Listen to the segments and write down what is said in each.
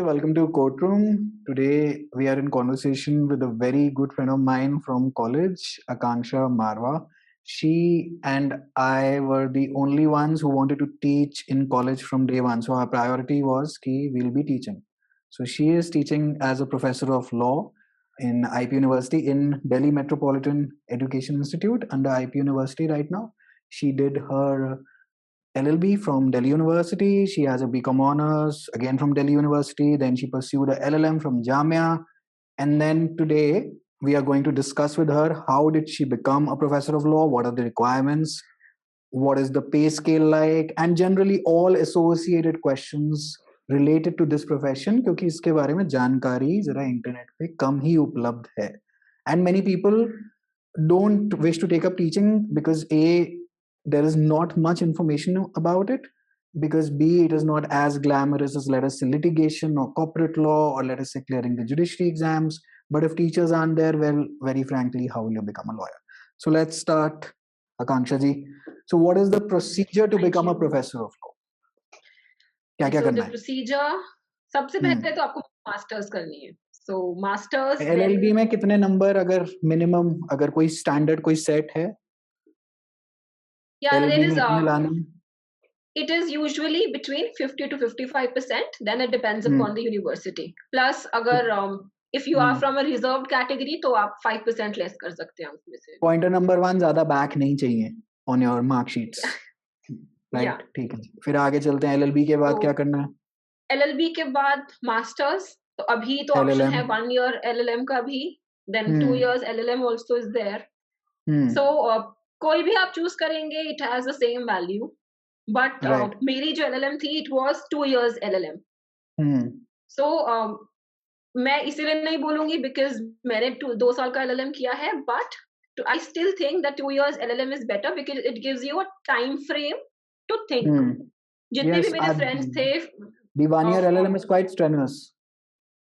welcome to Courtroom. Today we are in conversation with a very good friend of mine from college, Akanksha Marwa. She and I were the only ones who wanted to teach in college from day one. So our priority was ki we'll be teaching. So she is teaching as a professor of law in IP University in Delhi Metropolitan Education Institute under IP University right now. She did her LLB from Delhi University. She has a BCom honors again from Delhi University. Then she pursued a LLM from Jamia. And then today we are going to discuss with her how did she become a professor of law, what are the requirements, what is the pay scale like, and generally all associated questions related to this profession क्योंकि इसके बारे में जानकारी जरा internet पे कम ही उपलब्ध है. And many people don't wish to take up teaching because there is not much information about it, because B, it is not as glamorous as, let us say, litigation or corporate law, or let us say clearing the judiciary exams. But if teachers aren't there, well, very frankly, how will you become a lawyer? So let's start, Akanksha ji. So what is the procedure to become a professor of law? क्या क्या करना है? Procedure, सबसे पहले तो आपको masters करनी है. So masters. LLB में कितने नंबर अगर मिनिमम, अगर कोई स्टैंडर्ड कोई सेट है? Yeah, there is it is usually between 50 to 55%. Then it depends upon the university. Plus, अगर if you are from a reserved category, तो आप 5% less कर सकते हैं उसमें से. Pointer number 1 ज़्यादा back नहीं चाहिए on your mark sheets. Right, ठीक है. फिर आगे चलते हैं. LLB के बाद क्या करना है? LLB के बाद masters. तो अभी तो option है 1 year LLM का भी. Then 2 years LLM also is there. So कोई भी आप choose करेंगे, it has the same value. But मेरी जो LLM थी, it was 2 years LLM. So मैं इसीलिए नहीं बोलूंगी because मैंने 2 साल का LLM किया है, but I still think that 2 years LLM is better because it gives you a time frame to think. जितने भी मेरे friends थे, the 1 year LLM is quite strenuous.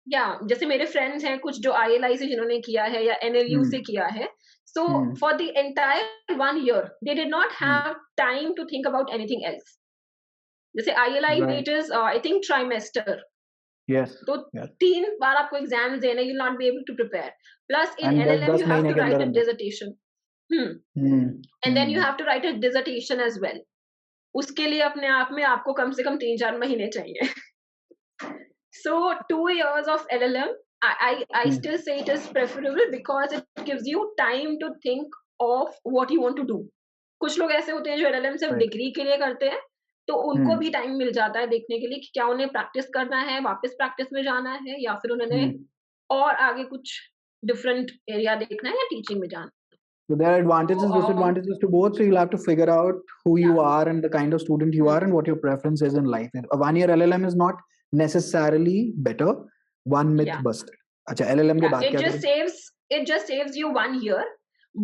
Yeah, जैसे मेरे friends हैं कुछ जो ILI से जिन्होंने किया है या NLU से किया है. So for the entire 1 year, they did not have time to think about anything else. जैसे ILI it is I think trimester. Yes. तो 3 बार आपको exams देने, you'll not be able to prepare. Plus in LLM you have to write a dissertation. And then you have to write a dissertation as well. उसके लिए अपने आप में आपको कम से कम 3-4 महीने चाहिए. So 2 years of LLM, I still say it is preferable because it gives you time to think of what you want to do. कुछ लोग ऐसे होते हैं जो LLM सिर्फ डिग्री के लिए करते हैं, तो उनको भी टाइम मिल जाता है देखने के लिए कि क्या उन्हें प्रैक्टिस करना है, वापस प्रैक्टिस में जाना है, या फिर उन्होंने और आगे कुछ डिफरेंट एरिया देखना है या टीचिंग में जाना है. So there are advantages, disadvantages to both. So you'll have to figure out who you are and the kind of student you are and what your preference is in life. A 1 year LLM is not necessarily better. One myth busted. अच्छा, LLM के बाद क्या करें? It just saves you 1 year,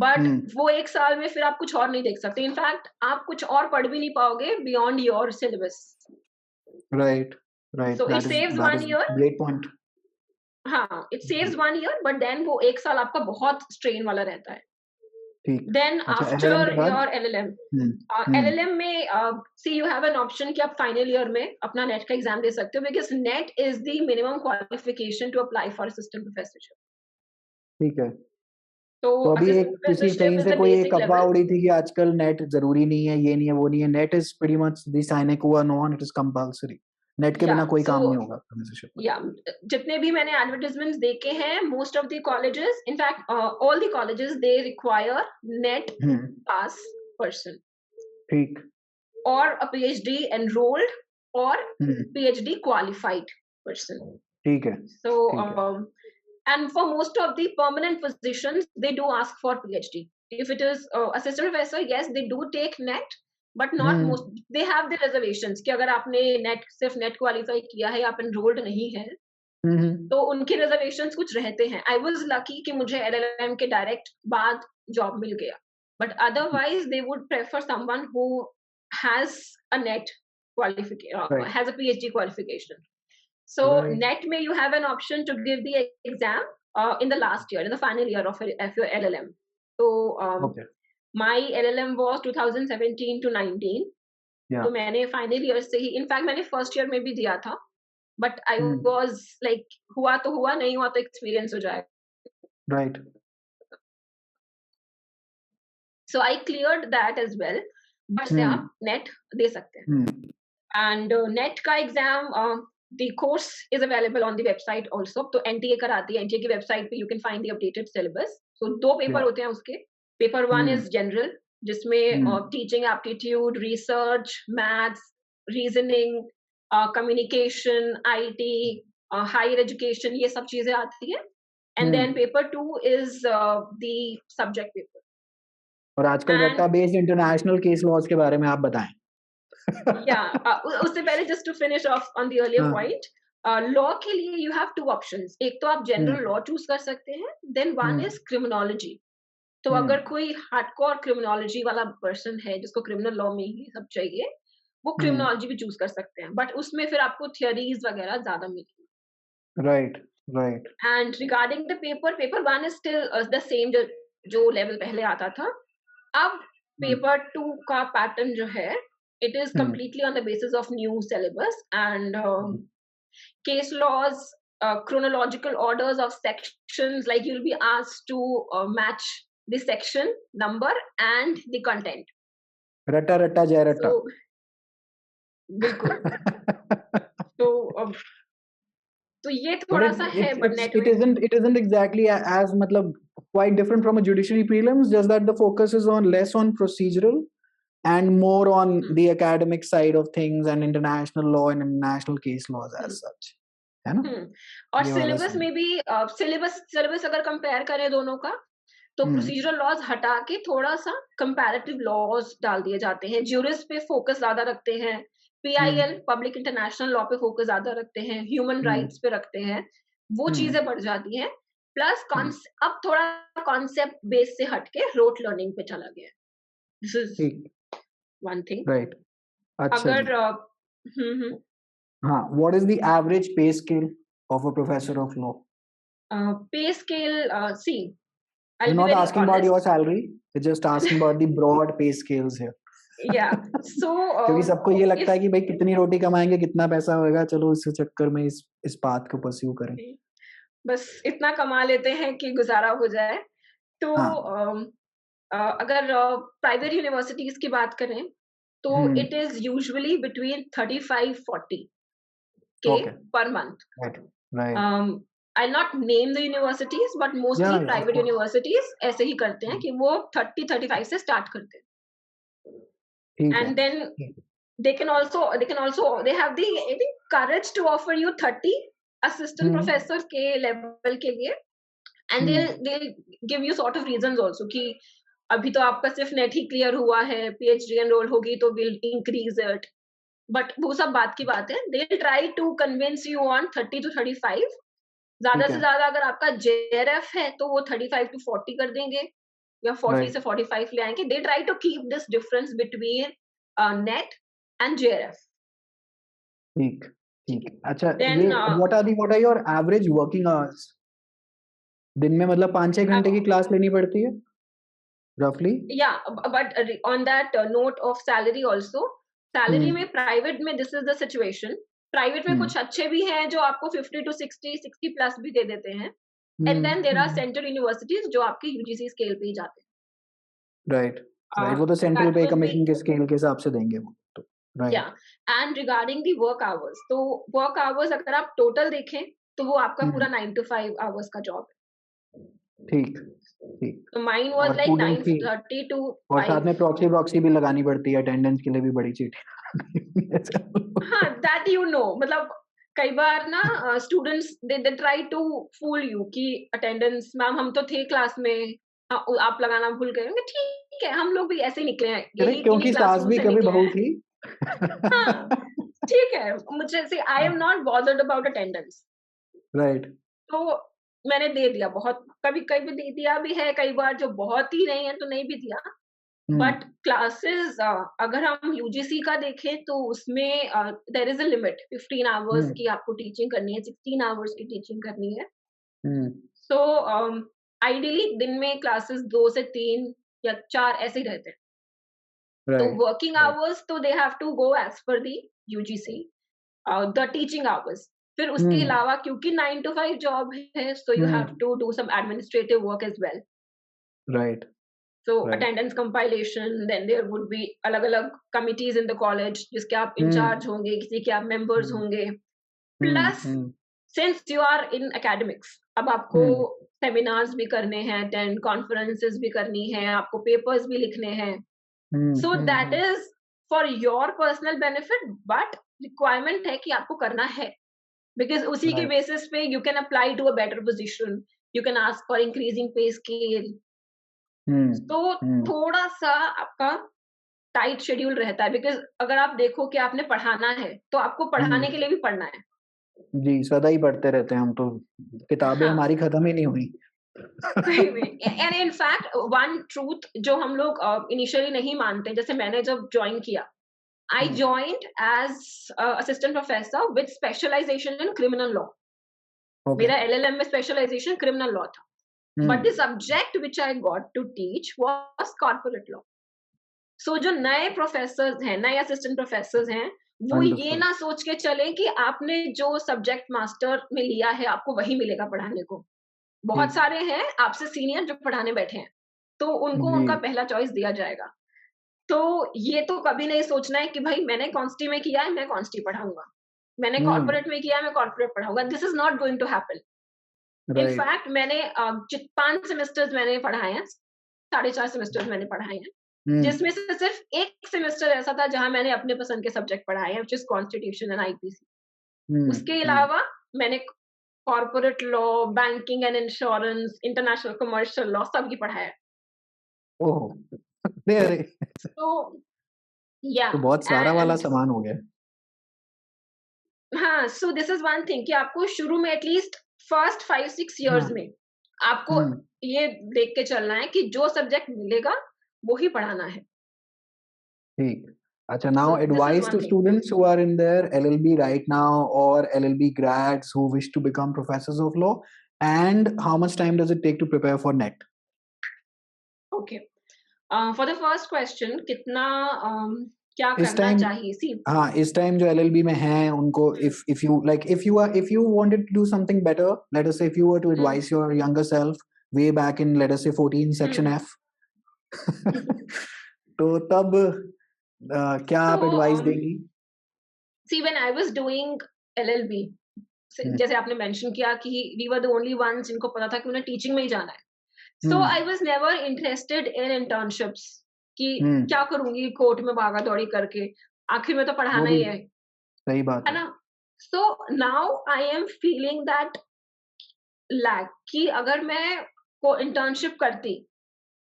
but वो 1 साल में फिर आप कुछ और नहीं देख सकते. In fact, आप कुछ और पढ़ भी नहीं पाओगे beyond your syllabus. Right. So it saves 1 year. Great point. हाँ, it saves 1 year, but then वो 1 साल आपका बहुत strain वाला रहता है. Then after your LLM, LLM में see you have an option कि आप final year में अपना NET का exam दे सकते हो, because NET is the minimum qualification to apply for assistant professorship. ठीक है. तो अभी एक किसी कहीं से कोई एक अफवाह उड़ी थी कि आजकल नेट जरूरी नहीं है, ये नहीं है, वो नहीं है. NET is pretty much the sine qua non, it is compulsory. NET के बिना कोई काम नहीं होगा प्रोफेसरशिप में. या जितने भी मैंने एडवर्टाइजमेंट्स देखे हैं, most of the colleges, in fact all the colleges, they require net pass person. ठीक. और अ पीएचडी एनरोल्ड और पीएचडी क्वालिफाइड पर्सन. ठीक है. सो and for most of the permanent positions, they do ask for PhD. If it is assistant professor, yes, they do take net, but not most. They have the reservations कि अगर आपने net सिर्फ net qualify किया है, आप enrolled नहीं है, तो उनके reservations कुछ रहते हैं. I was lucky कि मुझे LLM के direct बाद job मिल गया, but otherwise they would prefer someone who has a net qualification, has a PhD qualification. So net में you have an option to give the exam in the last year, in the final year of your LLM. So my LLM was 2017 to 19. तो मैंने final year से ही, in fact मैंने first year में भी दिया था. But I was like हुआ तो हुआ, नहीं हुआ तो एक्सपीरियंस हो जाएगा. Right. So I cleared that as well. But से आप नेट दे सकते हैं. And नेट का exam the course is available on the website also. तो NTA कराती है, NTA की वेबसाइट पे you can find the updated syllabus. So 2 paper होते हैं उसके. पेपर 1 is general, जिसमें teaching aptitude, research, maths, reasoning, communication, IT, higher education, ये सब चीजें आती है. And then paper 2 is the subject paper. और आजकल रट्टा बेस्ड इंटरनेशनल केस लॉज के बारे में आप बताएं. उससे पहले just to finish off on the earlier point, law के लिए यू हैव 2 ऑप्शंस. एक तो आप जनरल लॉ चूज कर सकते हैं, देन वन इज क्रिमिनोलॉजी. तो अगर कोई हार्डकोर क्रिमिनोलॉजी वाला पर्सन है जिसको क्रिमिनल लॉ में ही सब चाहिए, वो क्रिमिनोलॉजी भी चूज कर सकते हैं, बट उसमें फिर आपको थियरीज वगैरह ज्यादा मिलेगी. Right. And regarding the paper 1 is still the same जो लेवल पहले आता था. अब पेपर 2 का पैटर्न जो है, it is completely on the basis of new syllabus and case laws, chronological orders of sections, like you'll be asked to match the section number and the content. रट्टा जय रट्टा. बिल्कुल. तो ये थोड़ा सा है, but it isn't exactly as मतलब quite different from a judiciary prelims, just that the focus is on less on procedural and more on the academic side of things and international law and international case laws as such, है ना? और syllabus में भी syllabus अगर compare करें दोनों का, तो प्रोसीजरल लॉज हटा के थोड़ा सा कंपैरेटिव लॉज डाल दिए जाते हैं. ज्यूरिस पे फोकस ज्यादा रखते हैं, PIL पब्लिक इंटरनेशनल लॉ पे फोकस ज्यादा रखते हैं, ह्यूमन राइट्स पे रखते हैं. वो चीजें बढ़ जाती हैं. प्लस अब थोड़ा कॉन्सेप्ट बेस से हटके रोट लर्निंग पे चला गया. This is one thing. Right. अगर what is the average pay scale of a professor of law? Pay scale, see, I'm not asking about your salary, I'm just asking about the broad pay scales here. Yeah. So क्योंकि सबको ये लगता है कि भाई कितनी रोटी कमाएंगे, कितना पैसा होगा, चलो इस चक्कर में इस बात को परस्यू करें. बस इतना कमा लेते हैं कि गुजारा हो जाए. तो अगर प्राइवेट यूनिवर्सिटीज की बात करें, तो it is usually between 35-40 K per month. Right. I'll not name the universities, but mostly private universities ऐसे ही करते हैं कि वो 30-35 से start करते हैं. And then they have the courage to offer you 30 assistant professor के level के लिए, and they'll give you sort of reasons also कि अभी तो आपका सिर्फ नेट ही क्लियर हुआ है, PhD एनरोल होगी तो विल इंक्रीज इट. बट वो सब बात की बात है. They will try to convince you on 30 to 35. ज्यादा से ज्यादा अगर आपका JRF है तो वो 35 to 40 कर देंगे, या 40 से 45 ले आएंगे. They try to keep this difference between NET and JRF. ठीक. अच्छा, ये what are your average working hours? दिन में मतलब 5-6 घंटे की क्लास लेनी पड़ती है roughly? Yeah, but on that note of salary also, salary में प्राइवेट में this is the situation. Private में कुछ अच्छे भी हैं जो आपको 50 to 60 प्लस भी दे देते हैं. And then there are central universities जो आपके UGC स्केल पे ही जाते हैं. Right. वो तो सेंट्रल पे कमीशन के स्केल के हिसाब से देंगे वो तो. Right. Yeah. And regarding the work hours, तो work hours अगर आप टोटल देखें तो वो आपका पूरा 9 to 5 hours का जॉब है. ठीक. तो mine was like 9:30 to 5. और साथ में प्रॉक्सी भी लगानी पड़ती है, अटेंडेंस के लिए भी बड़ी चीट. हाँ, that you know, मतलब कई बार ना students they try to fool you कि अटेंडेंस मैम हम तो थे क्लास में, आप लगाना भूल गए होंगे. ठीक है, हम लोग भी ऐसे ही निकले हैं, क्योंकि सास भी कभी बहू थी. हाँ, ठीक है. मुझे से I am not bothered about attendance. Right. तो मैंने दे दिया, बहुत कभी दे दिया भी है, कई बार जो बहुत ही नहीं है तो नहीं भी दिया. बट क्लासेस अगर हम UGC का देखें तो उसमें there is a limit 15 hours की आपको टीचिंग करनी है, 16 आवर्स की टीचिंग करनी है. सो आइडियली दिन में क्लासेस 2 से 3 या 4 ऐसे ही रहते हैं. तो वर्किंग आवर्स तो they have to go as per the UGC the teaching hours. फिर उसके अलावा क्योंकि 9 to 5 जॉब है, so you have to do some administrative work as well. Right. So Right. attendance compilation, then there would be अलग-अलग committees in the college जिसके आप in charge होंगे, किसी के आप members होंगे. Plus, since you are in academics, अब आपको seminars भी करने हैं, attend conferences भी करनी है, आपको papers भी लिखने हैं. So that is for your personal benefit, but requirement है कि आपको करना है. Because उसी के basis पे you can apply to a better position. You can ask for increasing pay scale. तो थोड़ा सा आपका टाइट शेड्यूल रहता है, बिकॉज अगर आप देखो कि आपने पढ़ाना है तो आपको पढ़ाने के लिए भी पढ़ना है. जी, सदा ही पढ़ते रहते हैं हम तो, किताबें हमारी खत्म ही नहीं हुई. And in fact one truth जो हम लोग इनिशियली नहीं मानते, जैसे मैंने जब ज्वाइन किया, I joined as assistant professor with specialization in criminal law. मेरा एलएलएम में स्पेशलाइजेशन क्रिमिनल लॉ था. But the subject which I got to teach was corporate law. So जो नए प्रोफेसर्स हैं, नए असिस्टेंट प्रोफेसर्स हैं, वो ये ना सोच के चले कि आपने जो सब्जेक्ट मास्टर में लिया है आपको वही मिलेगा पढ़ाने को. बहुत सारे हैं आपसे सीनियर जो पढ़ाने बैठे हैं, तो उनको उनका पहला चॉइस दिया जाएगा. तो ये तो कभी नहीं सोचना है कि भाई मैंने कॉन्स्टी में किया है, मैं कॉन्स्टी पढ़ाऊंगा, मैंने कॉर्पोरेट में किया है, मैं कॉर्पोरेट पढ़ाऊंगा. This is not going to happen. In fact मैंने 5 सेमेस्टर्स मैंने पढ़ाए हैं, 4.5 सेमेस्टर्स मैंने पढ़ाए हैं, जिसमें से सिर्फ एक सेमेस्टर ऐसा था जहां मैंने अपने पसंद के सब्जेक्ट पढ़ाए हैं, which is constitution and IPC. उसके अलावा मैंने corporate law, banking and insurance, international commercial law सब की पढ़ाया. ओह, अरे तो या तो बहुत सारा वाला सामान हो गया. हाँ, so this is one thing कि आपको शुरू में एटलीस्ट फर्स्ट 5-6 इयर्स में आपको ये देख के चलना है कि जो सब्जेक्ट मिलेगा वो ही पढ़ाना है. ठीक. अच्छा, now advice to students who are in their LLB right now or LLB grads who wish to become professors of law, and how much time does it take to prepare for NET? Okay. For the first question, कितना क्या करना चाहिए? See, हाँ, इस time जो LLB में हैं उनको, if you wanted to do something better, let us say if you were to advise your younger self way back in, let us say 14 section F, तो तब क्या आप एडवाइस देंगी? See, when I was doing LLB, जैसे आपने mention किया कि we were the only ones जिनको पता था कि उन्हें टीचिंग में ही जाना है. So I was never interested in internships कि क्या करूंगी कोर्ट में भागा दौड़ी करके, आखिर में तो पढ़ाना ही है. सही बात है ना. So now I am feeling that lack कि अगर मैं को इंटर्नशिप करती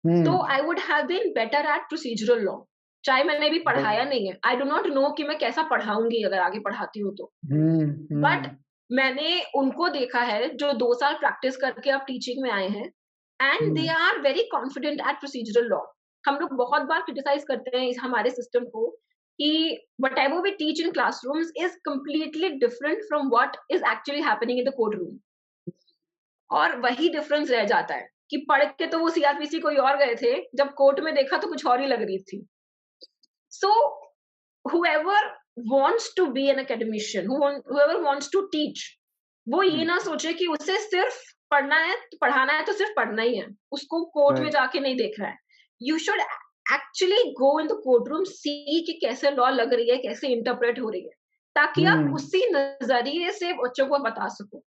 तो I would have been better at procedural law. चाहे मैंने भी पढ़ाया नहीं है, I do not know कि मैं कैसा पढ़ाऊंगी अगर आगे पढ़ाती हूँ तो. बट मैंने उनको देखा है जो 2 साल प्रैक्टिस करके अब टीचिंग में आए हैं, and they are very confident at procedural law. हम लोग बहुत बार क्रिटिसाइज करते हैं इस हमारे सिस्टम को कि whatever we teach in classrooms is completely different from what is actually happening in the courtroom. और वही डिफरेंस रह जाता है कि पढ़ के तो वो सीआरपीसी कोई और गए थे, जब कोर्ट में देखा तो कुछ और ही लग रही थी. So whoever wants to be an academician, whoever wants to teach, वो ये ना सोचे कि उसे सिर्फ पढ़ना है, पढ़ाना है तो सिर्फ पढ़ना ही है, उसको कोर्ट में जाके नहीं देख रहा है. You should actually go in the courtroom, see कि कैसे लॉ लग रही है, कैसे इंटरप्रेट हो रही है, ताकि आप उसी नजरिए से बच्चों को बता सको.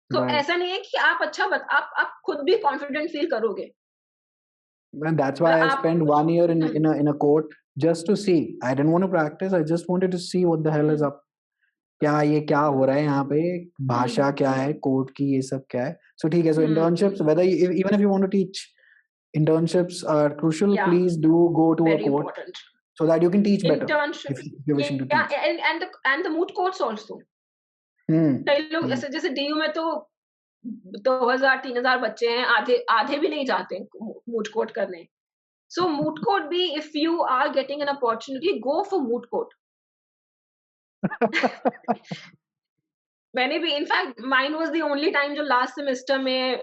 तो ऐसा नहीं है कि आप आप खुद भी कॉन्फिडेंट फील करोगे. And that's why I spent 1 year in a court just to see. I didn't want to practice. I just wanted to see what the hell is up. क्या हो रहा है यहाँ पे, भाषा क्या है कोर्ट की, ये सब क्या है. So ठीक है. So internships, even if you want to teach, internships are crucial. Yeah. Please do go to a court important. So that you can teach better. If you're wishing to teach. And the moot courts also. कई लोग जैसे DU में तो 2000-3000 बच्चे हैं, आधे भी नहीं जाते मूट कोर्ट करने. So moot court भी, if you are getting an opportunity, go for moot court. मैंने भी, in fact, mine was the only time जो last semester में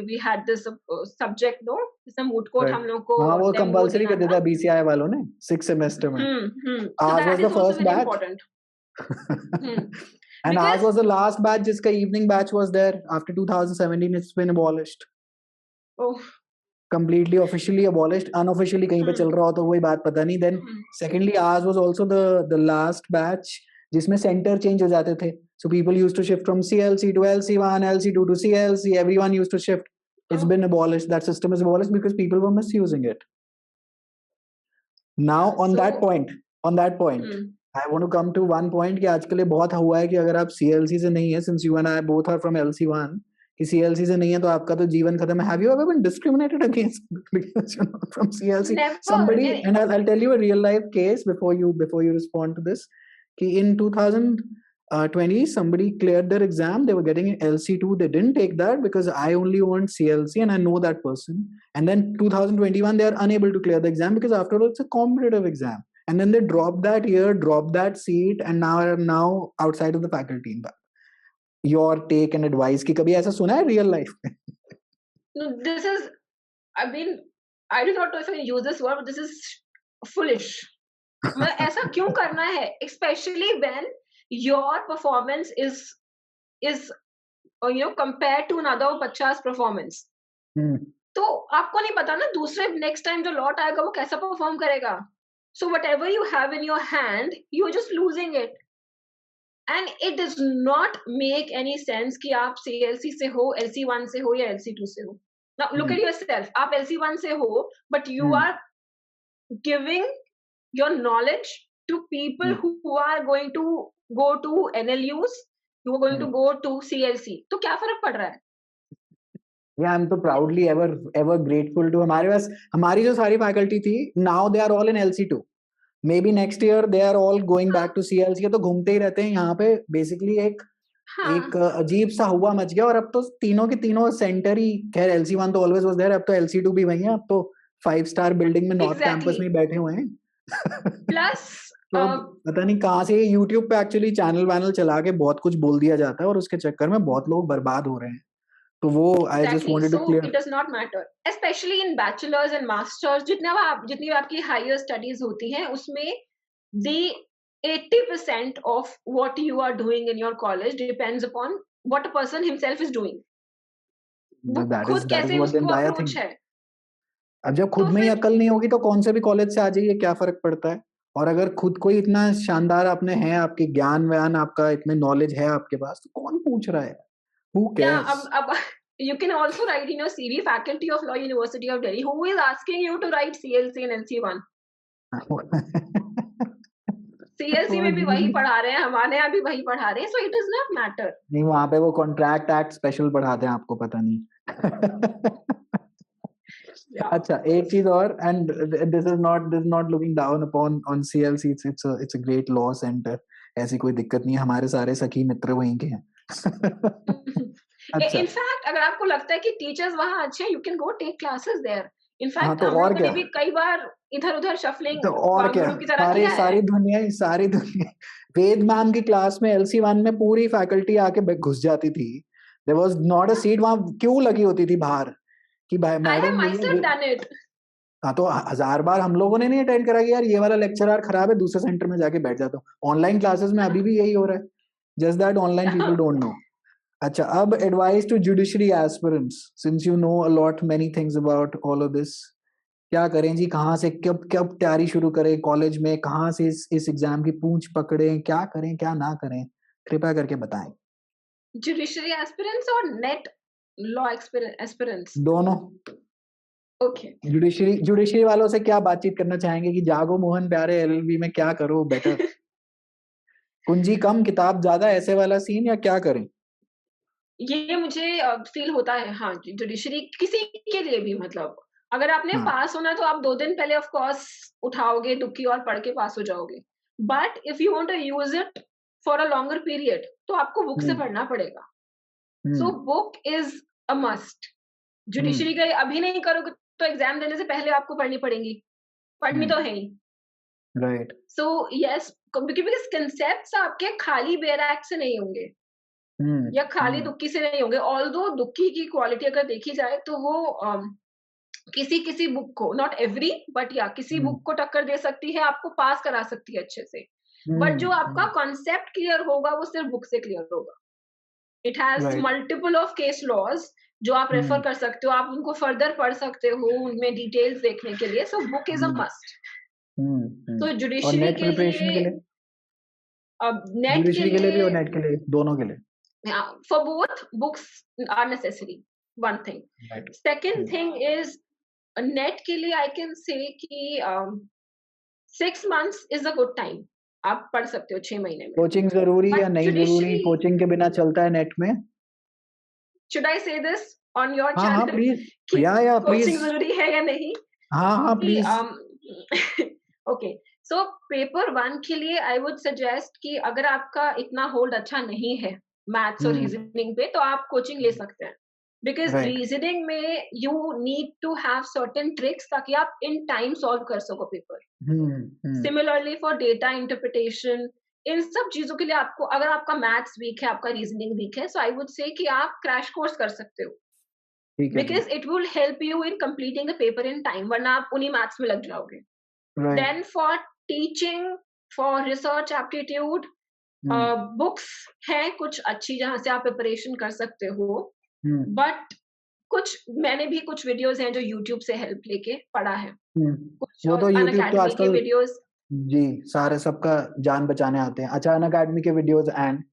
we had this subject, no, जैसे moot court हम लोग को. हाँ, वो compulsory कर दिया था BCI वालों ने 6 semester में. So that is also very important. And ours because was the last batch जिसका evening batch was there after 2017. It's been abolished. oh, Completely officially abolished. Unofficially कहीं पे hmm, चल रहा हो तो वही बात पता नहीं. Then hmm. secondly, ours was also the last batch जिसमें center change हो जाते थे. So people used to shift from CLC to LC1, LC2 to CLC. Everyone used to shift. It's Oh, been abolished. That system is abolished because people were misusing it. Now on that point, hmm. I want to come to one point कि आजकल ये बहुत हुआ है कि अगर आप CLC से नहीं है, since you and I both are from LC1, कि CLC से नहीं है तो आपका तो जीवन खत्म है. Have you ever been discriminated against because you're not from CLC? Never. Somebody, and I'll tell you a real life case before you respond to this. कि in 2020 somebody cleared their exam. They were getting an LC2. They didn't take that because I only want CLC and I know that person. And then 2021 they are unable to clear the exam because after all it's a competitive exam. And then they dropped that year, dropped that seat, and now are now outside of the faculty. Your take and advice कि कभी ऐसा सुना है real life में? No, this is, I mean, I do not know if I can use this word, but this is foolish. मतलब ऐसा क्यों करना है? Especially when your performance is compared to another बच्चा's performance. तो आपको नहीं पता ना दूसरे नेक्स्ट टाइम जो लौट आएगा वो कैसा परफॉर्म करेगा. So whatever you have in your hand, you're just losing it. And it does not make any sense कि आप CLC से हो, LC1 से हो या LC2 से हो. Now look at yourself. आप LC1 से हो, but you are giving your knowledge to people who are going to go to NLUs, who are going to go to CLC. तो क्या फर्क पड़ रहा है? Yeah, I'm so proudly ever grateful to हमारे पास हमारी जो सारी faculty थी, now they are all in LC2. Maybe next year they are all going back to CLC. तो घूमते ही रहते हैं यहाँ पे. Basically एक अजीब सा हुआ मच गया और अब तो तीनों के तीनों सेंटर ही, खैर LC1 तो always was there, अब तो LC2 भी वही है. अब तो 5-star बिल्डिंग में नॉर्थ कैंपस में बैठे हुए हैं. प्लस तो पता नहीं कहाँ से YouTube पे एक्चुअली चैनल वैनल चला के बहुत कुछ बोल दिया जाता है और उसके चक्कर में बहुत लोग बर्बाद हो रहे हैं. तो वो I just wanted to clear. It does not matter, specially in bachelors and masters. जितनी आपकी हायर स्टडीज होती हैं उसमें दी 80% of what you are doing in your college depends upon what a person himself is doing. खुद कैसे उसको approach है. अब जब खुद में ही अकल नहीं होगी तो कौन से भी कॉलेज से आ जाइए, क्या फर्क पड़ता है. और अगर खुद को इतना शानदार आपने है, आपके ज्ञान व्यान आपका इतने नॉलेज है आपके पास, तो कौन पूछ रहा है? Who cares? Yeah, you can also write in your CV Faculty of Law, University of Delhi. Who is asking you to write CLC and LC1? CLC में भी वही पढ़ा रहे हैं, हमारे यहाँ भी वही पढ़ा रहे हैं. So it does not matter. नहीं, वहाँ पे वो कॉन्ट्रैक्ट एक्ट स्पेशल पढ़ाते हैं, आपको पता नहीं. अच्छा, एक चीज और, and this is not looking down upon on CLC. It's a great law centre. ऐसी कोई दिक्कत नहीं है, हमारे सारे सखी मित्र वहीं के हैं. इनफैक्ट अगर आपको लगता है कि टीचर्स वहां अच्छे हैं, you can go take classes there. In fact तो हम लोगों ने भी कई बार इधर-उधर शफलिंग तो और क्या, की तरह किया है. सारी दुनिया वेद मैम की क्लास में LC1 में पूरी फैकल्टी आके घुस जाती थी. There was not a seat वहां क्यों लगी होती थी बाहर कि भाई मैडम. हाँ, तो 1000 बार हम लोगों ने नहीं अटेंड करा कि यार ये वाला लेक्चरर खराब है, दूसरे सेंटर में जाके बैठ जाता हूँ. ऑनलाइन क्लासेस में अभी भी यही हो रहा है. Just that online people don't know. अच्छा, अब advice to judiciary aspirants, since you know a lot many things about all of this. क्या करें जी, कहाँ से कब तैयारी शुरू करें कॉलेज में, कहाँ से इस एग्जाम की पूंछ पकड़ें, क्या करें क्या ना करें, कृपया करके बताएं. जुडिशरी एस्पिरेंट्स और नेट लॉ एस्पिरेंट्स दोनों. ओके. जुडिशरी वालों से क्या बातचीत करना चाहेंगे कि जागो मोहन प्यारे, LLB में क्या करो बेटर? कुंजी कम किताब ज्यादा, ऐसे वाला सीन, या क्या करें? ये मुझे फील होता है. हाँ, जुडिशरी किसी के लिए भी, मतलब अगर आपने पास होना है तो आप 2 दिन पहले ऑफ कोर्स उठाओगे दुखी और पढ़ के पास हो जाओगे. But if you want to use it for a longer period तो आपको बुक से पढ़ना पड़ेगा. So book is a must. Judiciary का अभी नहीं करोगे तो एग्जाम देने से पहले आपको पढ़नी पड़ेंगी. पढ़नी तो है ही. Right. So yes, because concepts आपके खाली बैराक से नहीं होंगे या खाली दुक्की से नहीं होंगे. ऑल्दो दुक्की की क्वालिटी अगर देखी जाए तो वो किसी बुक को, नॉट एवरी बट या किसी बुक को टक्कर दे सकती है, आपको पास करा सकती है अच्छे से. बट जो आपका कॉन्सेप्ट क्लियर होगा वो सिर्फ बुक से क्लियर होगा. It has Right. Multiple of case laws जो आप रेफर कर सकते हो, आप उनको फर्दर पढ़ सकते हो उनमें डिटेल्स देखने के लिए. सो बुक इज अ मस्ट. तो और जुडिशरी नेट के प्रिपरेशन के लिए, लिए, अब नेट के जुडिशरी के लिए भी लिए, और नेट के लिए, दोनों के लिए. For both books are necessary. One thing. Right. Second thing is NET के लिए आई कैन से कि 6 months is a good time. आप पढ़ सकते हो 6 महीने में. कोचिंग जरूरी या बट नहीं जरूरी? जुडिशरी, कोचिंग के बिना चलता है नेट में? शुड आई से दिस ऑन योर हाँ चैनल प्लीज. कि या कोचिंग प्लीज. जरूरी है या नहीं? हाँ प्लीज. ओके, सो पेपर 1 के लिए आई वुड सजेस्ट कि अगर आपका इतना होल्ड अच्छा नहीं है मैथ्स और रीजनिंग पे, तो आप कोचिंग ले सकते हैं. Because Right. रीजनिंग में you need to have certain tricks ताकि आप इन टाइम सॉल्व कर सको paper. Similarly for data interpretation, इन सब चीजों के लिए आपको, अगर आपका मैथ्स वीक है, आपका रीजनिंग वीक है, सो आई वुड से कि आप क्रैश कोर्स कर सकते हो. ठीक है. Because it will help you in completing the paper in time, वरना आप उन्हीं मैथ्स में लग जाओगे. Right. Then for teaching, for research aptitude, books हैं कुछ अच्छी जहां से आप प्रिपरेशन कर सकते हो. बट कुछ, मैंने भी कुछ वीडियोस हैं जो यूट्यूब से हेल्प लेके पढ़ा है. कुछ वो तो यूट्यूब तो अनअकैडमी के आजकल वीडियोस, जी सारे सबका जान बचाने आते हैं. अच्छा, अनअकैडमी के वीडियोस एंड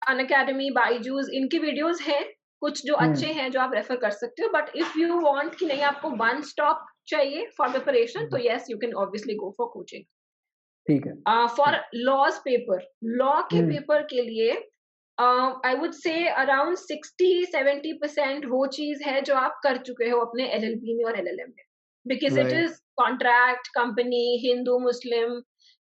अनअकैडमी, बायजूस, इनकी वीडियोस हैं कुछ जो अच्छे हैं जो आप रेफर कर सकते हो. बट इफ यू वांट कि नहीं आपको वन स्टॉप चाहिए फॉर प्रिपरेशन, तो yes you can obviously go for coaching. ठीक है. फॉर लॉज पेपर, लॉ के पेपर के लिए आई वुड से अराउंड 60-70% वो चीज है जो आप कर चुके हो अपने एलएलबी में और एलएलएम में. Because it Right. Is contract, company, Hindu, Muslim,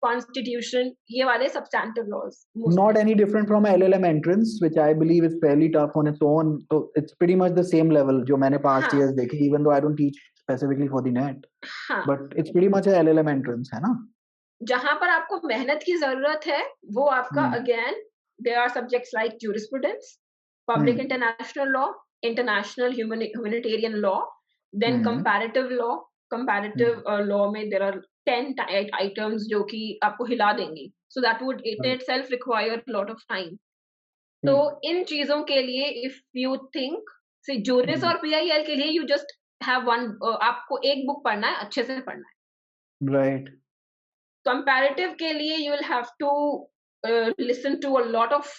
constitution, ये वाले substantive laws. Not any different from a LLM entrance, which I believe is fairly tough on its own. So it's pretty much the same level जो मैंने past years देखे, even though I don't teach specifically for the net. हाँ, But it's pretty much a LLM entrance, है ना? जहां पर आपको मेहनत की जरूरत है वो आपका, again there are subjects like jurisprudence, public international law, international humanitarian law, then comparative law. Comparative law में देयर आर 10 आइटम्स जो कि आपको हिला देंगी. So that would in itself require lot of time. तो इन चीजों के लिए if you think, see juris और पीआईएल के लिए यू जस्ट हैव वन, आपको एक बुक पढ़ना है, अच्छे से पढ़ना है. Right. कंपैरेटिव के लिए you will have to listen to a lot of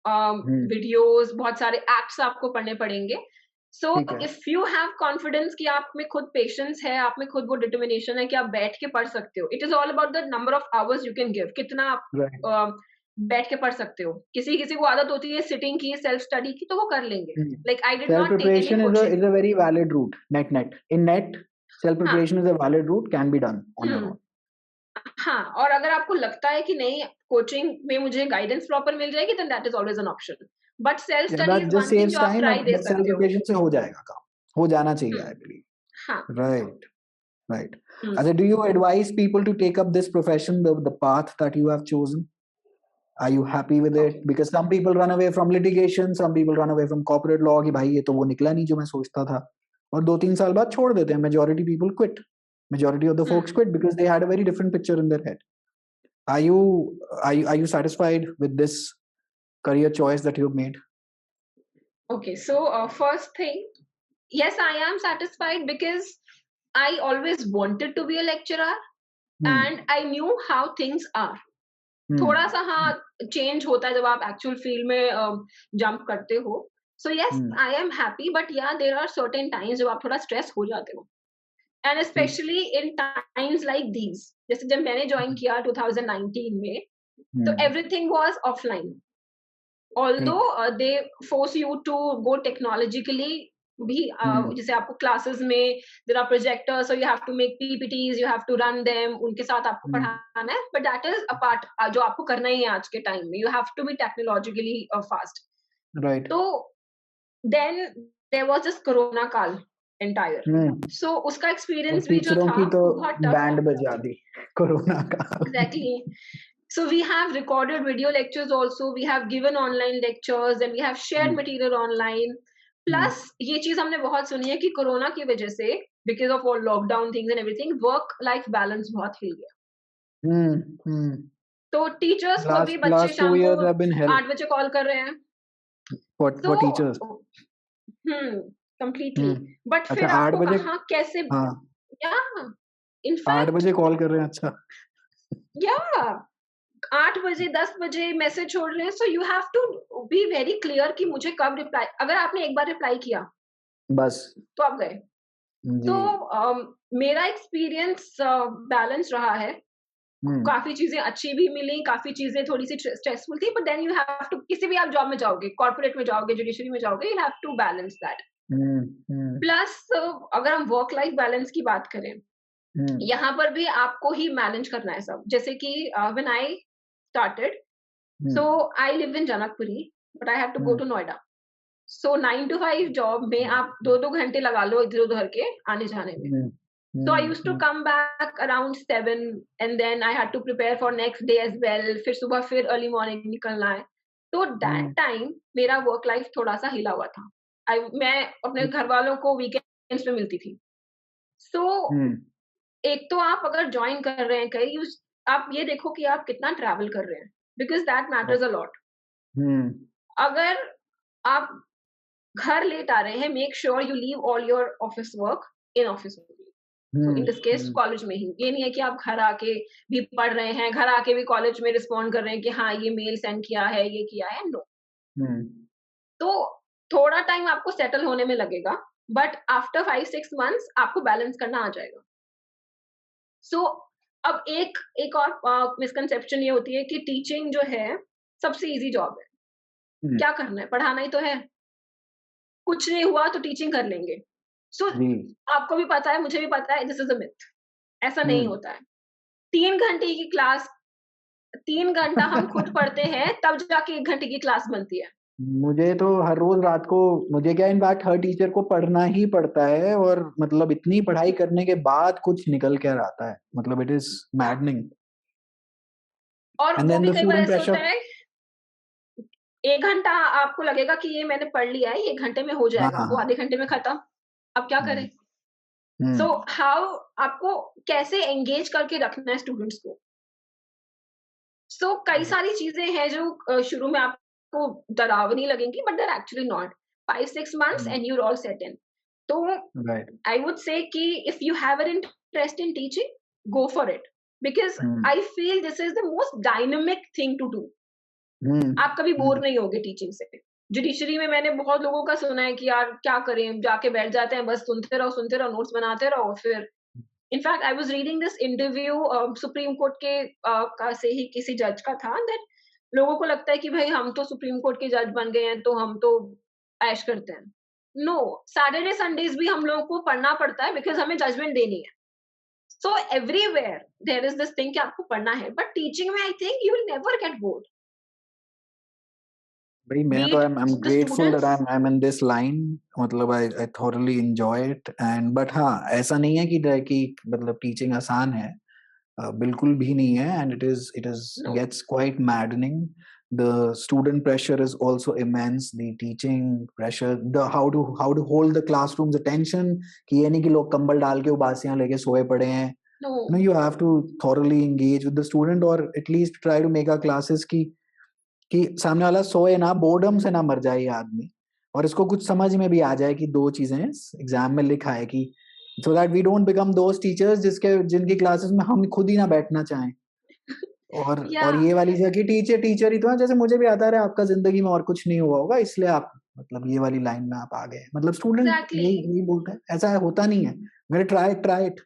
videos, बहुत सारे एक्ट्स आपको पढ़ने पड़ेंगे. So if you have confidence कि आप में खुद पेशेंस है, आप में खुद वो डिटर्मिनेशन है कि आप बैठ के पढ़ सकते हो. It is all about the number of hours you can give, कितना आप बैठ के पढ़ सकते हो. किसी किसी को आदत होती है सिटिंग की, सेल्फ स्टडी की, तो वो कर लेंगे. Like I did Self not take any preparation is coaching. a very valid route. Net. In net, self preparation is a valid route, can be done on your own. हाँ, और अगर आपको लगता है कि नहीं कोचिंग में मुझे गाइडेंस प्रॉपर मिल जाएगी, then that is always an option. But self study That is just one thing saves जो आप time. ट्राई दे Self सकते हो. preparation से हो जाएगा काम, हो जाना चाहिए I believe. हाँ. Right. Also, do you advise people to take up this profession, the path that you have chosen? Are you happy with it? Because some people run away from litigation, some people run away from corporate law कि भाई ये तो वो निकला नहीं जो मैं सोचता था, और 2-3 साल बाद छोड़ देते हैं. Majority people quit. Majority of the folks quit because they had a very different picture in their head. Are you satisfied with this career choice that you've made? Okay, so first thing, yes, I am satisfied because I always wanted to be a lecturer and I knew how things are. थोड़ा सा हाँ change होता है जब आप actual field में jump करते हो. So yes I am happy, but yeah there are certain times जब आप थोड़ा स्ट्रेस हो जाते हो, and specially in times like these. जैसे जब मैंने ज्वाइन किया 2019 में, तो everything was offline. Although they force you to go technologically भी, जैसे आपको क्लासेस में there are projectors, so you have to make PPTs, you have to run them, उनके साथ आपको पढ़ाना है. But that is a part जो आपको करना ही है आज के टाइम में. You have to be technologically fast. Right. तो then there was this corona काल एंटायर. सो उसका एक्सपीरियंस भी जो था तो बहुत टफ बैंड बजा दी कोरोना का. Exactly. So we have recorded video lectures also, we have given online lectures and we have shared material online. Plus ये चीज हमने बहुत सुनी है कि कोरोना की वजह से, because of all lockdown things and everything, work life balance बहुत हिल गया. तो टीचर्स को भी बच्चे last 2 शाम को years have been hell 8 बजे कॉल कर रहे हैं। for teachers. तो कंप्लीटली। हम्म। बट अच्छा फिर 8 आपको बजे, कहाँ कैसे, हाँ या 8 इनफैक्ट, बजे कॉल कर रहे हैं, अच्छा। या 8 बजे 10 बजे मैसेज छोड़ रहे हैं। So you have to be very clear कि मुझे कब रिप्लाई, अगर आपने एक बार रिप्लाई किया बस। तो आप गए। जी। तो मेरा एक्सपीरियंस बैलेंस रहा है। हम्म। काफी चीजें अच्छी भी मिली, काफी चीजें थोड़ी सी स्ट्रेसफुल थी, but then you have to, किसी भी आप जॉब में जाओगे, कॉर्पोरेट में जाओगे, जुडिशरी में जाओगे, you have to balance that. Hmm. Hmm. Plus अगर हम वर्क लाइफ बैलेंस की बात करें, हम्म। यहाँ पर भी आपको ही मैनेज करना है सब। जैसे कि when I started, so hmm. I live in Janakpuri, but I have to go hmm. To Noida. सो 9 to 5 जॉब में आप 2-2 घंटे लगा लो इधर-उधर के आने-जाने में। हम्म। So I hmm. used to come back around 7 and then I had to prepare for next day as well. फिर सुबह फिर अर्ली मॉर्निंग निकलना है। तो दैट हम्म। टाइम मेरा वर्क लाइफ थोड़ा-सा हिला हुआ था। मैं अपने घर वालों को वीकेंड्स में मिलती थी। सो हम्म। एक तो आप अगर जॉइन कर रहे हैं कहीं, आप ये देखो कि आप कितना ट्रैवल कर रहे हैं, because that matters a lot. Hmm. अगर आप घर लेट आ रहे हैं, make sure you leave all your office work in office only. So in this case hmm. College में ही, ये नहीं है कि आप घर आके भी पढ़ रहे हैं, घर आके भी कॉलेज में रिस्पॉन्ड कर रहे हैं कि हाँ ये मेल सेंड किया है, ये किया है, नो। हम्म। तो थोड़ा टाइम आपको सेटल होने में लगेगा, बट आफ्टर 5-6 मंथ्स आपको बैलेंस करना आ जाएगा। सो अब एक एक और मिसकंसेप्शन ये होती है कि टीचिंग जो है सबसे इजी जॉब है। हम्म। क्या करना है, पढ़ाना ही तो है, कुछ नहीं हुआ तो टीचिंग कर लेंगे। सो जी। आपको भी पता है, मुझे भी पता है, दिस इज अ मिथ। ऐसा नहीं हम्म। होता है। 3 घंटे की क्लास, 3 घंटा हम खुद पढ़ते हैं, तब जाके 1 घंटे की क्लास बनती है। मुझे तो हर रोज रात को, मुझे क्या इनफैक्ट हर टीचर को पढ़ना ही पड़ता है, और मतलब इतनी पढ़ाई करने के बाद कुछ निकल कर आता है, मतलब इट इज मैडनिंग। और एंड वो देन भी द कई बार स्टूडेंट ऐसा होता प्रेशर। है, 1 घंटा आपको लगेगा कि ये मैंने पढ़ लिया है, ये 1 घंटे में हो हाँ जाएगा, हाँ वो हाँ। आधे घंटे में खत्म। अब क्या हम्म। करें? सो हम्म। हाउ आपको कैसे एंगेज करके रखना है स्टूडेंट्स को? सो कई सारी चीजें हैं जो शुरू में आपको डरावनी लगेंगी, but there actually not. 5-6 months and you're all set in. तो राइट। I would say कि if you have an interest in teaching, go for it. Because hmm. I feel this is the most dynamic thing to do. हम्म। आप कभी bore हम्म। नहीं होगे teaching से। Judiciary में मैंने बहुत लोगों का सुना है कि यार क्या करें, जाके बैठ जाते हैं, बस सुनते रहो, नोट्स बनाते रहो। फिर in fact I was reading this interview supreme court के से ही किसी जज का था, दैट लोगों को लगता है कि भाई हम तो सुप्रीम कोर्ट के जज बन गए हैं तो हम तो ऐश करते हैं। नो, सैटरडे संडेज भी हम लोगों को पढ़ना पड़ता है, बिकॉज हमें जजमेंट देनी है। So everywhere there is this thing कि आपको पढ़ना है, बट टीचिंग में I think you will never get bored. भाई मैं तो beat I'm the grateful that students. I'm in this line, मतलब I thoroughly enjoy it, and but हाँ ऐसा नहीं है कि मतलब टीचिंग आसान है, बिल्कुल भी नहीं है, and it is no, gets quite maddening. The student pressure is also immense, the teaching pressure, the how to hold the classroom's attention, कि ये नहीं कि लोग कंबल डाल के उबासियां लेके सोए पड़े हैं। No, No, you have to thoroughly engage with the student, or at least try to make a classes कि सामने वाला सोए ना, बोर्डम से ना मर जाए ये आदमी, और इसको कुछ समझ में भी आ जाए कि दो चीजें एग्जाम में लिखा है, कि so that we don't become those teachers जिनकी क्लासेस में हम खुद ही ना बैठना चाहें। या और ये वाली जगह की टीचर टीचर ही तो है, जैसे मुझे भी आता है आपका जिंदगी में और कुछ नहीं हुआ होगा इसलिए आप मतलब ये वाली लाइन में आप आ गए, मतलब स्टूडेंट एग्जैक्टली। यही यही बोलते हैं, ऐसा होता नहीं है। मेरे try it,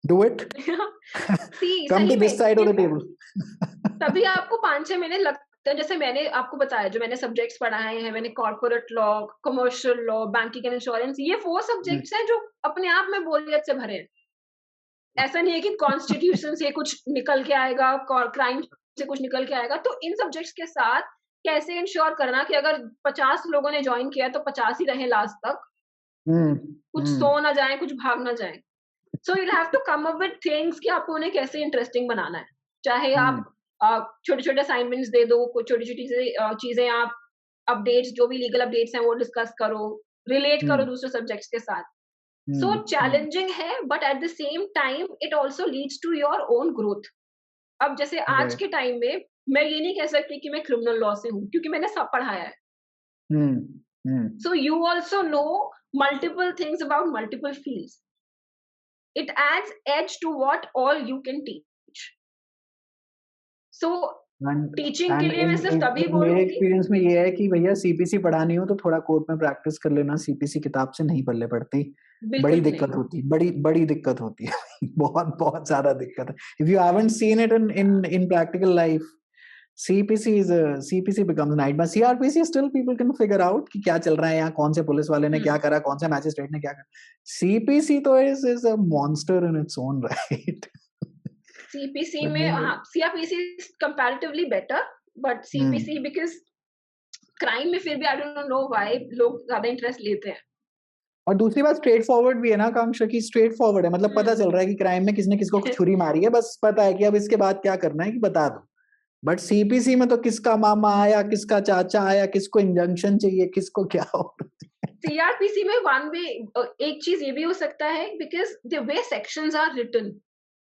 do it, see come to सही दिस में साइड ऑफ द तभी टेबल। आपको 5-6 महीने लगते हैं। जैसे मैंने आपको बताया, जो मैंने सब्जेक्ट्स पढ़ाए हैं, मैंने corporate law, commercial law, banking and insurance, ये 4 सब्जेक्ट्स हैं जो अपने आप में बोरियत से भरे हैं। ऐसा नहीं है कि कॉन्स्टिट्यूशन से कुछ निकल के आएगा, क्राइम से कुछ निकल के आएगा। तो इन सब्जेक्ट्स के साथ कैसे इंश्योर करना कि अगर 50 लोगों ने ज्वाइन किया तो 50 ही रहे लास्ट तक, हम्म। कुछ हम्म। सो ना जाए, कुछ भाग ना जाए। So you have to come up with things कि आपको उन्हें कैसे इंटरेस्टिंग बनाना है। चाहे आप छोटे-छोटे असाइनमेंट्स दे दो, कुछ छोटी-छोटी चीज़ें आप अपडेट्स, जो भी लीगल अपडेट्स हैं वो डिस्कस करो, रिलेट करो हम्म। दूसरे सब्जेक्ट्स के साथ। So hmm. हम्म। चैलेंजिंग है, but at the same time it also leads to your own growth. अब जैसे आज Right. के टाइम में मैं ये नहीं कह सकती कि मैं क्रिमिनल लॉ से हूँ, क्योंकि मैंने सब पढ़ाया है. Hmm. Hmm. So you also know multiple things about multiple fields. It adds edge to what all you can teach. So And teaching के and लिए मैं सिर्फ तभी in मेरे बोलूंगी. एक्सपीरियंस में ये है कि भैया सीपीसी पढ़ानी हो तो थोड़ा कोर्ट में प्रैक्टिस कर लेना, सीपीसी किताब से नहीं पल्ले पड़ती. बड़ी बिल्कुल भी दिक्कत नहीं. होती है, बड़ी दिक्कत होती है. बहुत बहुत ज्यादा दिक्कत है. If you haven't seen it in practical life, CPC becomes nightmare. CRPC still people can figure out कि क्या चल रहा है यहाँ, कौन से पुलिस वाले ने क्या करा, कौन से मैजिस्ट्रेट ने क्या करा. CPC तो is a monster in its own right. CPC में नहीं, हाँ, CrPC is comparatively better, but CPC because crime में फिर भी आई डोंट नो व्हाई लोग ज्यादा इंटरेस्ट लेते हैं. और दूसरी बात स्ट्रेट फॉरवर्ड भी है ना आकांक्षा की, स्ट्रेट फॉरवर्ड है, मतलब पता चल रहा है कि क्राइम में किसने किसको छुरी मारी है, बस पता है कि अब इसके बाद क्या करना है कि बता दो. बट सीपीसी में तो किसका मामा आया, किसका चाचा आया, किसको इंजंक्शन चाहिए, किसको क्या हो. सीआरपीसी में वन वे एक चीज ये भी हो सकता है because the way sections are written,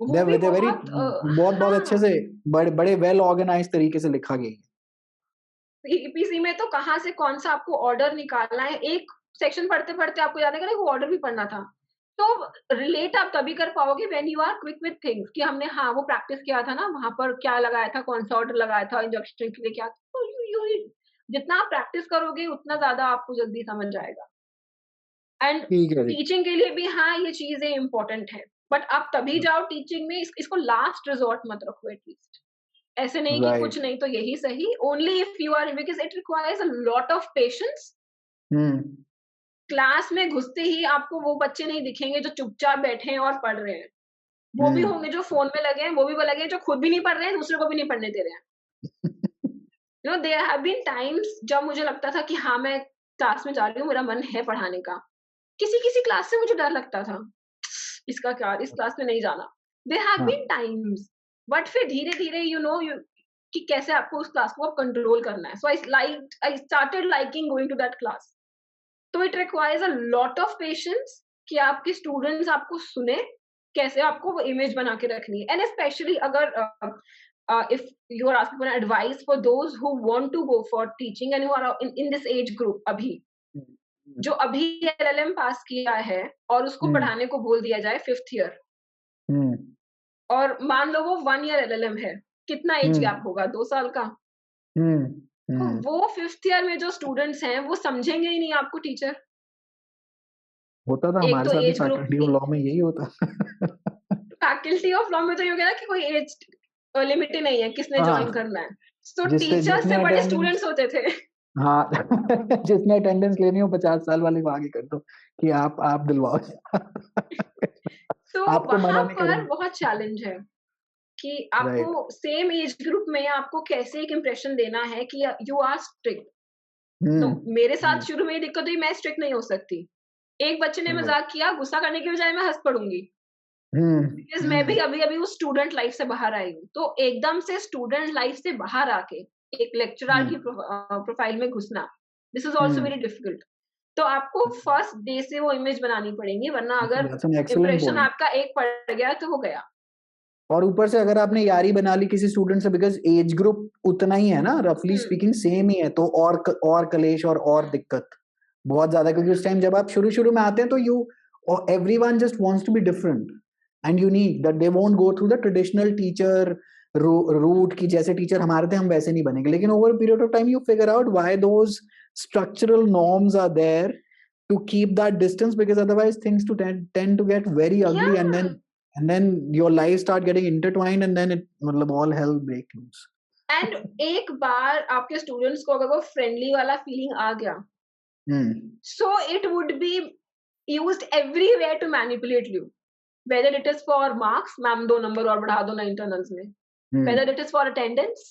वो भी दे वेरी बहुत अच्छे हाँ. से बड़े वेल ऑर्गेनाइज तरीके से लिखा गया है. सीपीसी में तो कहाँ से कौन सा आपको ऑर्डर निकालना है, एक सेक्शन पढ़ते पढ़ते आपको याद है वो ऑर्डर भी पढ़ना था. तो रिलेट आप तभी कर पाओगे when you are quick with things कि हमने हाँ वो प्रैक्टिस किया था ना, वहां पर क्या लगाया था, कौन सा ऑर्डर लगाया था, इंजक्शन के लिए क्या. तो यू जितना आप प्रैक्टिस करोगे उतना ज्यादा आपको जल्दी समझ जाएगा. एंड ठीक है जी. टीचिंग के लिए भी हाँ ये चीजें इंपॉर्टेंट है, बट आप तभी जाओ टीचिंग में, इसको लास्ट रिजॉर्ट मत रखो एटलीस्ट. ऐसे नहीं कि कुछ राइट. नहीं तो यही सही, only if you are, because it requires a lot of patience. Hmm. Class में घुसते ही आपको वो बच्चे नहीं दिखेंगे जो चुपचाप बैठे हैं और पढ़ रहे हैं. वो भी हम्म. होंगे जो फोन में लगे हैं, वो भी वो लगे हैं जो खुद भी नहीं पढ़ रहे हैं, दूसरे को भी नहीं पढ़ने दे रहे हैं. देयर हैव बीन टाइम्स जब मुझे लगता था कि हाँ मैं क्लास में जा रही हूँ, मेरा मन है पढ़ाने का. किसी किसी क्लास से मुझे डर लगता था, इसका क्या, इस क्लास में नहीं जाना. देयर हैव हाँ. बीन टाइम्स, बट फिर धीरे धीरे यू कि कैसे आपको उस क्लास को कंट्रोल करना है. So I started liking going to that class. तो it requires a lot of patience कि आपके स्टूडेंट्स आपको सुने, कैसे आपको वो इमेज बना के रखनी है. एंड स्पेशली अगर if you are asking for advice for those who want to go for teaching and who are in this age group, अभी जो अभी एलएलएम पास किया है और उसको पढ़ाने को बोल दिया जाए 5th ईयर, और मान लो वो 1 ईयर एलएलएम है, कितना एज गैप होगा, 2 साल का. तो वो 5th ईयर में जो स्टूडेंट्स हैं वो समझेंगे ही नहीं आपको टीचर. होता था एक हमारे तो साथ भी, age group, faculty of law में यही होता. फैकल्टी ऑफ लॉ में तो ये हो गया ना कि कोई एज लिमिट ही नहीं है किसने ज्वाइन हाँ, करना है. तो जिससे टीचर्स से जिसने बड़े अटेंडेंस, स्टूडेंट्स होते थे. हाँ. जिसने अटेंडेंस लेनी हो 50 साल वाले को आगे कर दो कि आप दिलवाओ. तो आपको वहां मना नहीं पर करेंगे. बहुत चैलेंज है कि आपको राइट. सेम एज ग्रुप में आपको कैसे एक इम्प्रेशन देना है कि यू आर स्ट्रिक्ट. नो, मेरे साथ शुरू में ये दिक्कत हुई, मैं स्ट्रिक्ट नहीं हो सकती. एक बच्चे ने मजाक किया, गुस्सा करने के बजाय मैं हंस पड़ूंगी, बिकॉज मैं भी अभी अभी उस स्टूडेंट लाइफ से बाहर आई हूँ. तो एकदम से स्टूडेंट लाइफ से बाहर आके एक लेक्चरर की प्रोफाइल में घुसना, this is also very difficult. तो आपको फर्स्ट डे से वो इमेज बनानी पड़ेगी, वरना अगर that's an excellent impression point. आपका एक पड़ गया तो हो गया. और ऊपर से अगर आपने यारी बना ली किसी स्टूडेंट से, बिकॉज एज ग्रुप उतना ही है ना, रफली स्पीकिंग सेम ही है, तो और कलेश और दिक्कत बहुत ज्यादा, क्योंकि उस टाइम जब आप शुरू शुरू में आते हैं तो you everyone just wants to be different and unique, that they won't go through the traditional teacher route की, जैसे टीचर हमारे थे हम वैसे नहीं बनेंगे. लेकिन over period of time you figure out why those structural norms are there to keep that distance, because otherwise things tend to get very ugly, Yeah. and then your lives start getting intertwined, and then it मतलब all hell break loose. And एक बार आपके students को अगर वो friendly वाला feeling आ गया, so it would be used everywhere to manipulate you, whether it is for marks, ma'am 2 number और बढ़ा दो ना इंटरनल्स में, whether it is for attendance,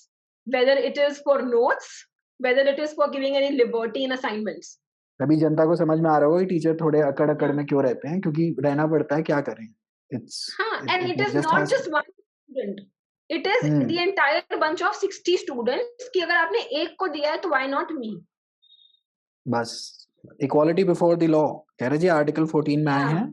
whether it is for notes, whether it is for giving any liberty in assignments. अभी जनता को समझ में आ रहा होगा कि टीचर थोड़े अकड़ में क्यों रहते हैं, क्योंकि रहना पड़ता है, क्या करें. हाँ, and it is just not has just one student, it is the entire bunch of 60 students कि अगर आपने एक को दिया है तो why not me. बस इक्वालिटी बिफोर द लॉ कह रहे जी, आर्टिकल 14 में आए हैं.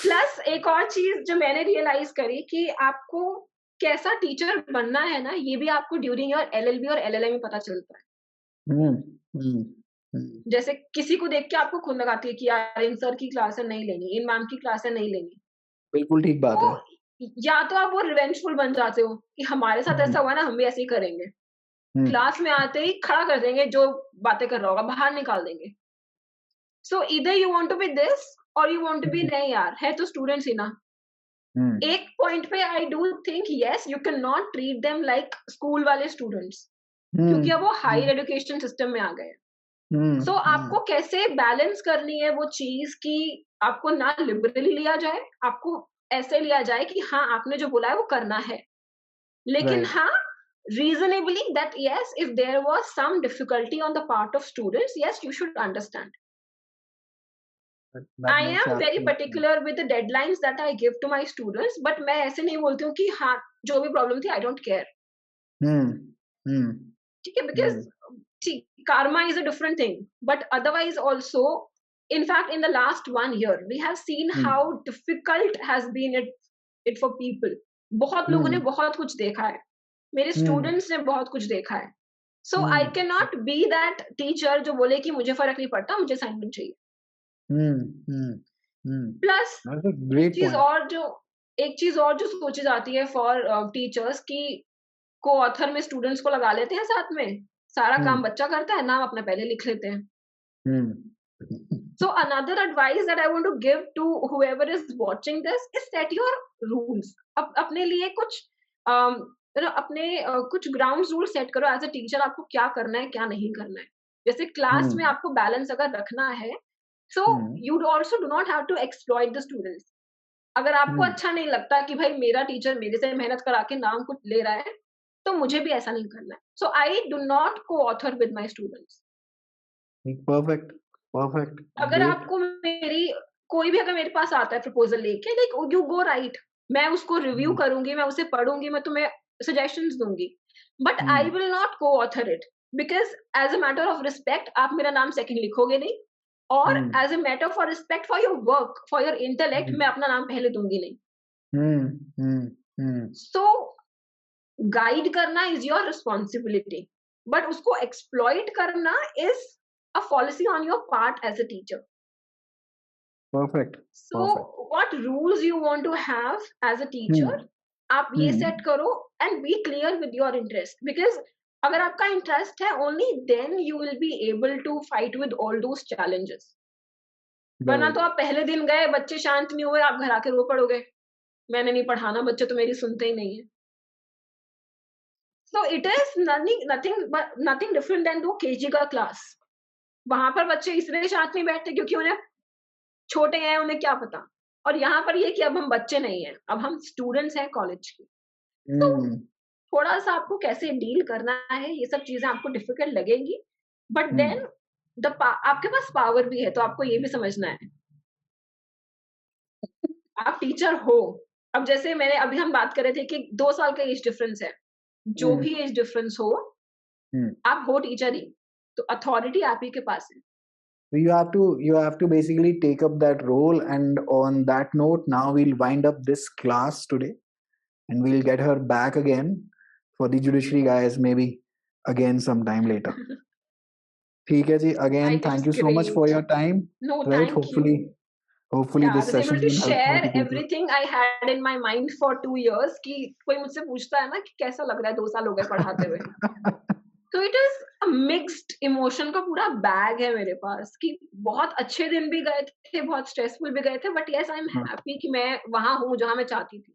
प्लस एक और चीज जो मैंने रियलाइज करी कि आपको कैसा टीचर बनना है ना, ये भी आपको ड्यूरिंग योर एलएलबी और एलएलएम में पता चलता है। हम्म हम्म हम्म, जैसे किसी को देख के आपको खुद लगाती है कि यार इन सर की क्लास है नहीं लेनी, इन मैम की क्लास है नहीं लेनी। बिल्कुल ठीक बात है। तो या तो आप वो रिवेंजफुल बन जाते हो कि हमारे साथ हम्म ऐसा हुआ ना, हम भी ऐसे ही करेंगे। हम्म क्लास में आते ही खड़ा कर देंगे, जो बातें कर रहा होगा बाहर निकाल देंगे। सो इधर you want to be this और you want to be, hmm नहीं यार, है तो स्टूडेंट्स ही ना। हम्म एक पॉइंट पे I do think yes you can not treat them like school वाले स्टूडेंट्स, क्योंकि अब वो हायर एजुकेशन सिस्टम में आ गए हैं। हम्म सो हम्म आपको कैसे बैलेंस करनी है वो चीज कि आपको ना लिबरली लिया जाए, आपको ऐसे लिया जाए कि हाँ आपने जो बोला है वो करना है, लेकिन राइट, हाँ reasonably that yes, if there was some difficulty on the part of students, yes you should understand. That I makes am very absolute sense. particular with the deadlines that I give to my students, but मैं ऐसे नहीं बोलती हूँ कि हाँ जो भी problem थी I don't care, हम्म हम्म ठीक है, because hmm see, karma is a different thing, but otherwise also, in fact in the last 1 year we have seen how hmm difficult has been it for people. बहुत लोगों ने हम्म बहुत कुछ देखा है, मेरे हम्म स्टूडेंट्स ने बहुत कुछ देखा है। So I can hmm not be that teacher जो बोले कि मुझे फर्क नहीं पड़ता, मुझे असाइनमेंट चाहिए। हम्म hmm hmm plus that's a एक ग्रेट चीज पॉइंट। और जो एक चीज और जो सोची जाती है फॉर टीचर्स की, को ऑथर में स्टूडेंट्स को लगा लेते हैं साथ में, सारा हम्म काम बच्चा करता है, नाम अपना पहले लिख लेते हैं। हम्म So another advice that I want to give to whoever is watching this is set your rules. अपने लिए कुछ अपने कुछ ग्राउंड रूल सेट करो एज अ टीचर, आपको क्या करना है क्या नहीं करना है। जैसे क्लास में हम्म आपको बैलेंस अगर रखना है, so hmm you also do not have to exploit the students. अगर आपको हम्म अच्छा नहीं लगता कि भाई मेरा टीचर मेरे से मेहनत करा के नाम कुछ ले रहा है, तो मुझे भी ऐसा नहीं करना है। सो आई डू नॉट को author with my students. Perfect, perfect, अगर ग्रेट। आपको मेरी कोई भी अगर मेरे पास आता है प्रपोजल लेके, लाइक यू गो राइट, मैं उसको रिव्यू हम्म करूंगी, मैं उसे पढ़ूंगी, मैं तुम्हें सजेशंस दूंगी, but I hmm will not coauthor it, because as a matter of respect आप मेरा नाम सेकंड लिखोगे नहीं, और hmm as a matter for respect for your work for your intellect hmm मैं अपना नाम पहले दूंगी नहीं। Hmm hmm hmm so guide करना इज योर रिस्पॉन्सिबिलिटी, बट उसको एक्सप्लॉइट करना is a policy on your part as a teacher. Perfect, So perfect. what rules you want to have as a teacher, हम्म आप ये set हम्म करो and be clear with your interest, because अगर आपका interest है only then you will be able to fight with all those challenges. वरना तो right, आप पहले दिन गए, बच्चे शांत नहीं हुए, आप घर आके रो पड़ोगे, मैंने नहीं पढ़ाना, बच्चे तो मेरी सुनते ही नहीं है। So it is nothing different than दो केजी का क्लास। वहां पर बच्चे इसलिए शांत नहीं बैठते क्योंकि उन्हें छोटे हैं, उन्हें क्या पता। और यहाँ पर ये कि अब हम बच्चे नहीं हैं, अब हम स्टूडेंट्स हैं कॉलेज के। तो हम्म थोड़ा-सा आपको कैसे डील करना है, ये सब चीज़ें आपको डिफिकल्ट लगेंगी, बट हम्म देन द पा आपके पास पावर भी है, तो आपको ये भी समझना है, आप टीचर हो। अब जैसे मैंने अभी हम बात कर रहे थे कि 2 साल का एज डिफरेंस है, जो हम्म भी एज डिफरेंस हो, हम्म आप हो टीचर ही, तो अथॉरिटी आप ही के पास है। So you have to basically take up that role. And on that note, now we'll wind up this class today, and we'll get her back again for the judiciary guys, maybe again sometime later. ठीक है जी, again Right, thank it's you so much for great. your time. No, Right, thank hopefully you. hopefully Yeah, I this was able session to will help share more people. everything I had in my mind for 2 years कि कोई मुझसे पूछता है ना कि कैसा लग रहा है 2 साल हो गए पढ़ाते हुए। तो it is a mixed emotion का पूरा बैग है मेरे पास कि बहुत अच्छे दिन भी गए थे, बहुत स्ट्रेसफुल भी गए थे, बट येस आई एम हाँ, हैप्पी कि मैं वहाँ हूँ जहाँ मैं चाहती थी।